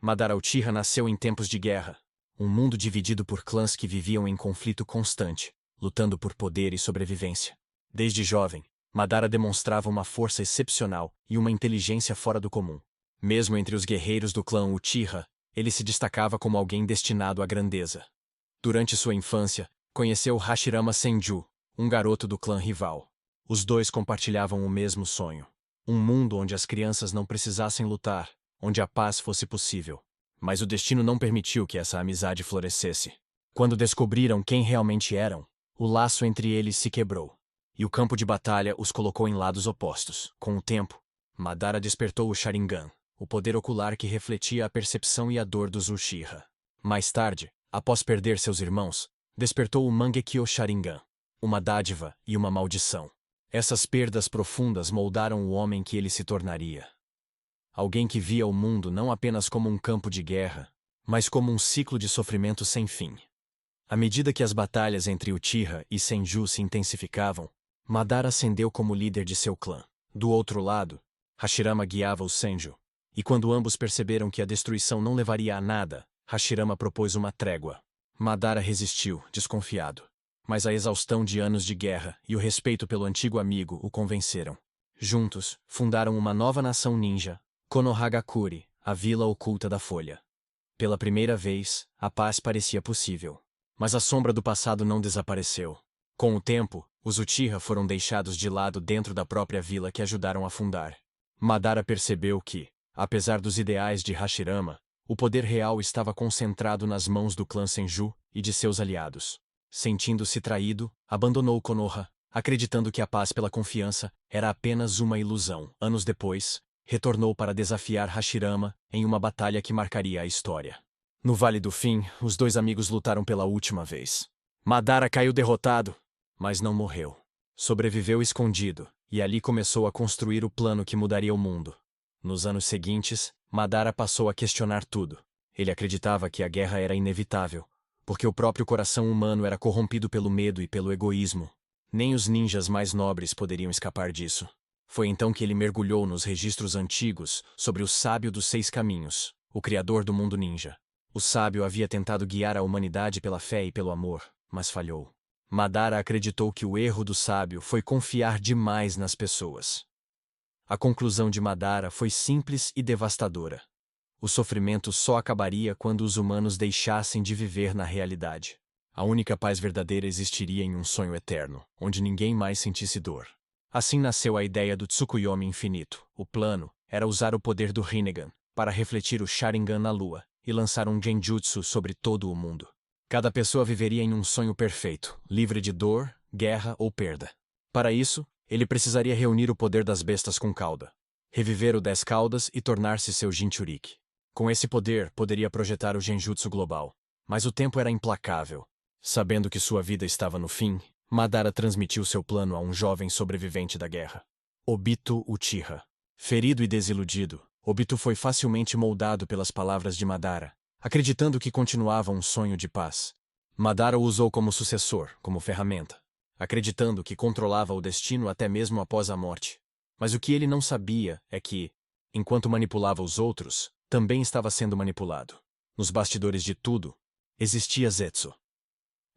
Madara Uchiha nasceu em tempos de guerra. Um mundo dividido por clãs que viviam em conflito constante, lutando por poder e sobrevivência. Desde jovem, Madara demonstrava uma força excepcional e uma inteligência fora do comum. Mesmo entre os guerreiros do clã Uchiha, ele se destacava como alguém destinado à grandeza. Durante sua infância, conheceu Hashirama Senju, um garoto do clã rival. Os dois compartilhavam o mesmo sonho. Um mundo onde as crianças não precisassem lutar, onde a paz fosse possível. Mas o destino não permitiu que essa amizade florescesse. Quando descobriram quem realmente eram, o laço entre eles se quebrou. E o campo de batalha os colocou em lados opostos. Com o tempo, Madara despertou o Sharingan, o poder ocular que refletia a percepção e a dor dos Uchiha. Mais tarde, após perder seus irmãos, despertou o Mangekyo Sharingan, uma dádiva e uma maldição. Essas perdas profundas moldaram o homem que ele se tornaria. Alguém que via o mundo não apenas como um campo de guerra, mas como um ciclo de sofrimento sem fim. À medida que as batalhas entre Uchiha e Senju se intensificavam, Madara ascendeu como líder de seu clã. Do outro lado, Hashirama guiava os Senju. E quando ambos perceberam que a destruição não levaria a nada, Hashirama propôs uma trégua. Madara resistiu, desconfiado. Mas a exaustão de anos de guerra e o respeito pelo antigo amigo o convenceram. Juntos, fundaram uma nova nação ninja, Konohagakure, a Vila Oculta da Folha. Pela primeira vez, a paz parecia possível. Mas a sombra do passado não desapareceu. Com o tempo, os Uchiha foram deixados de lado dentro da própria vila que ajudaram a fundar. Madara percebeu que, apesar dos ideais de Hashirama, o poder real estava concentrado nas mãos do clã Senju e de seus aliados. Sentindo-se traído, abandonou Konoha, acreditando que a paz pela confiança era apenas uma ilusão. Anos depois, retornou para desafiar Hashirama em uma batalha que marcaria a história. No Vale do Fim, os dois amigos lutaram pela última vez. Madara caiu derrotado, mas não morreu. Sobreviveu escondido, e ali começou a construir o plano que mudaria o mundo. Nos anos seguintes, Madara passou a questionar tudo. Ele acreditava que a guerra era inevitável, porque o próprio coração humano era corrompido pelo medo e pelo egoísmo. Nem os ninjas mais nobres poderiam escapar disso. Foi então que ele mergulhou nos registros antigos sobre o Sábio dos Seis Caminhos, o criador do mundo ninja. O sábio havia tentado guiar a humanidade pela fé e pelo amor, mas falhou. Madara acreditou que o erro do sábio foi confiar demais nas pessoas. A conclusão de Madara foi simples e devastadora. O sofrimento só acabaria quando os humanos deixassem de viver na realidade. A única paz verdadeira existiria em um sonho eterno, onde ninguém mais sentisse dor. Assim nasceu a ideia do Tsukuyomi infinito. O plano era usar o poder do Rinnegan para refletir o Sharingan na lua e lançar um genjutsu sobre todo o mundo. Cada pessoa viveria em um sonho perfeito, livre de dor, guerra ou perda. Para isso, ele precisaria reunir o poder das bestas com cauda, reviver o 10 caudas e tornar-se seu Jinchuriki. Com esse poder, poderia projetar o genjutsu global. Mas o tempo era implacável. Sabendo que sua vida estava no fim, Madara transmitiu seu plano a um jovem sobrevivente da guerra, Obito Uchiha. Ferido e desiludido, Obito foi facilmente moldado pelas palavras de Madara, acreditando que continuava um sonho de paz. Madara o usou como sucessor, como ferramenta, acreditando que controlava o destino até mesmo após a morte. Mas o que ele não sabia é que, enquanto manipulava os outros, também estava sendo manipulado. Nos bastidores de tudo, existia Zetsu.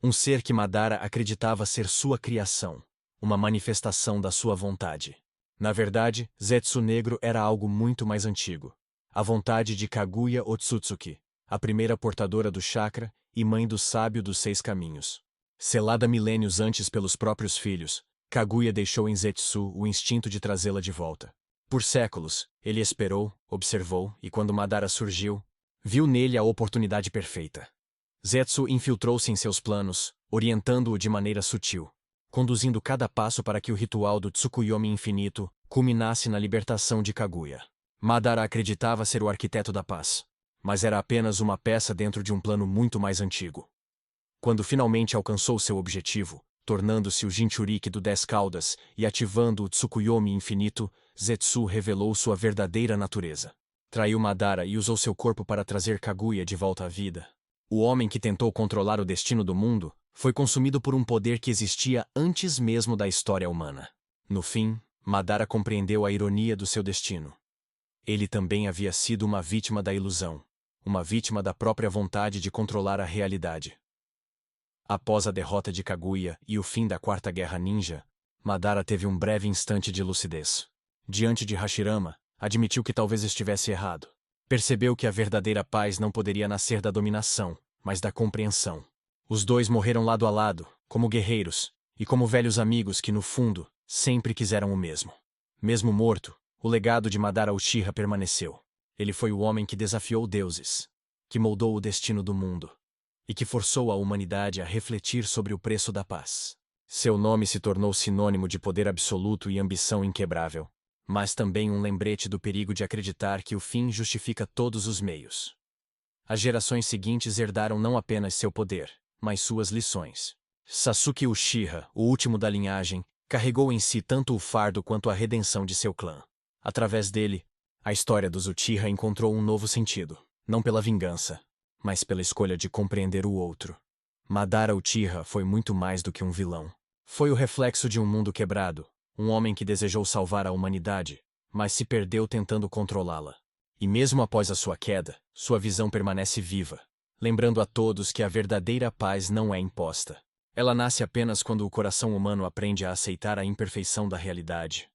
Um ser que Madara acreditava ser sua criação, uma manifestação da sua vontade. Na verdade, Zetsu Negro era algo muito mais antigo. A vontade de Kaguya Otsutsuki, a primeira portadora do chakra e mãe do sábio dos 6 caminhos. Selada milênios antes pelos próprios filhos, Kaguya deixou em Zetsu o instinto de trazê-la de volta. Por séculos, ele esperou, observou e quando Madara surgiu, viu nele a oportunidade perfeita. Zetsu infiltrou-se em seus planos, orientando-o de maneira sutil, conduzindo cada passo para que o ritual do Tsukuyomi infinito culminasse na libertação de Kaguya. Madara acreditava ser o arquiteto da paz, mas era apenas uma peça dentro de um plano muito mais antigo. Quando finalmente alcançou seu objetivo, tornando-se o Jinchuriki do 10 caudas e ativando o Tsukuyomi infinito, Zetsu revelou sua verdadeira natureza. Traiu Madara e usou seu corpo para trazer Kaguya de volta à vida. O homem que tentou controlar o destino do mundo foi consumido por um poder que existia antes mesmo da história humana. No fim, Madara compreendeu a ironia do seu destino. Ele também havia sido uma vítima da ilusão. uma vítima da própria vontade de controlar a realidade. Após a derrota de Kaguya e o fim da Quarta Guerra Ninja, Madara teve um breve instante de lucidez. Diante de Hashirama, admitiu que talvez estivesse errado. Percebeu que a verdadeira paz não poderia nascer da dominação, mas da compreensão. Os dois morreram lado a lado, como guerreiros, e como velhos amigos que, no fundo, sempre quiseram o mesmo. Mesmo morto, o legado de Madara Uchiha permaneceu. Ele foi o homem que desafiou deuses, que moldou o destino do mundo, e que forçou a humanidade a refletir sobre o preço da paz. Seu nome se tornou sinônimo de poder absoluto e ambição inquebrável, mas também um lembrete do perigo de acreditar que o fim justifica todos os meios. As gerações seguintes herdaram não apenas seu poder, mas suas lições. Sasuke Uchiha, o último da linhagem, carregou em si tanto o fardo quanto a redenção de seu clã. Através dele, a história dos Uchiha encontrou um novo sentido, não pela vingança, mas pela escolha de compreender o outro. Madara Uchiha foi muito mais do que um vilão. Foi o reflexo de um mundo quebrado, um homem que desejou salvar a humanidade, mas se perdeu tentando controlá-la. E mesmo após a sua queda, sua visão permanece viva, lembrando a todos que a verdadeira paz não é imposta. Ela nasce apenas quando o coração humano aprende a aceitar a imperfeição da realidade.